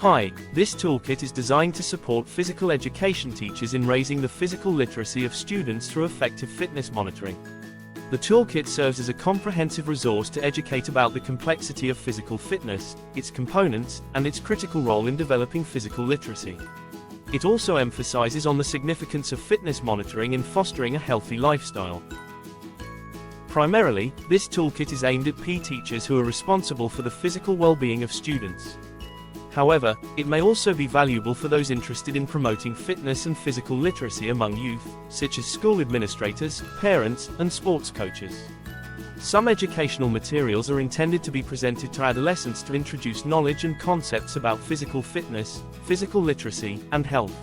Hi, this toolkit is designed to support physical education teachers in raising the physical literacy of students through effective fitness monitoring. The toolkit serves as a comprehensive resource to educate about the complexity of physical fitness, its components, and its critical role in developing physical literacy. It also emphasizes on the significance of fitness monitoring in fostering a healthy lifestyle. Primarily, this toolkit is aimed at PE teachers who are responsible for the physical well-being of students. However, it may also be valuable for those interested in promoting fitness and physical literacy among youth, such as school administrators, parents, and sports coaches. Some educational materials are intended to be presented to adolescents to introduce knowledge and concepts about physical fitness, physical literacy, and health.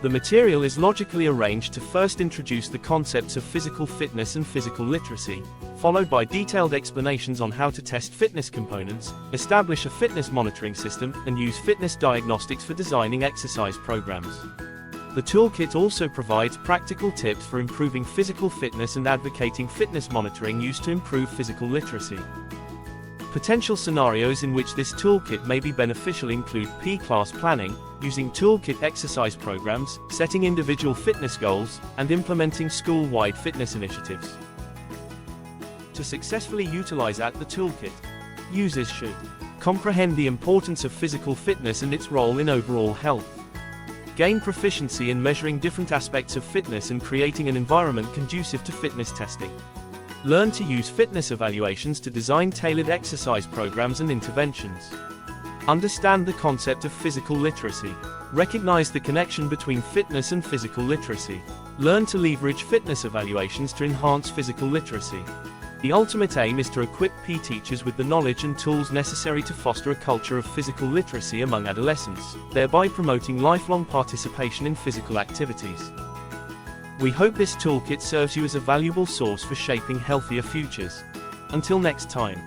The material is logically arranged to first introduce the concepts of physical fitness and physical literacy, followed by detailed explanations on how to test fitness components, establish a fitness monitoring system, and use fitness diagnostics for designing exercise programs. The toolkit also provides practical tips for improving physical fitness and advocating fitness monitoring used to improve physical literacy. Potential scenarios in which this toolkit may be beneficial include PE class planning, using toolkit exercise programs, setting individual fitness goals, and implementing school-wide fitness initiatives. To successfully utilize the toolkit, users should comprehend the importance of physical fitness and its role in overall health, gain proficiency in measuring different aspects of fitness and creating an environment conducive to fitness testing, learn to use fitness evaluations to design tailored exercise programs and interventions, understand the concept of physical literacy, recognize the connection between fitness and physical literacy, learn to leverage fitness evaluations to enhance physical literacy. The ultimate aim is to equip PE teachers with the knowledge and tools necessary to foster a culture of physical literacy among adolescents, thereby promoting lifelong participation in physical activities. We hope this toolkit serves you as a valuable source for shaping healthier futures. Until next time.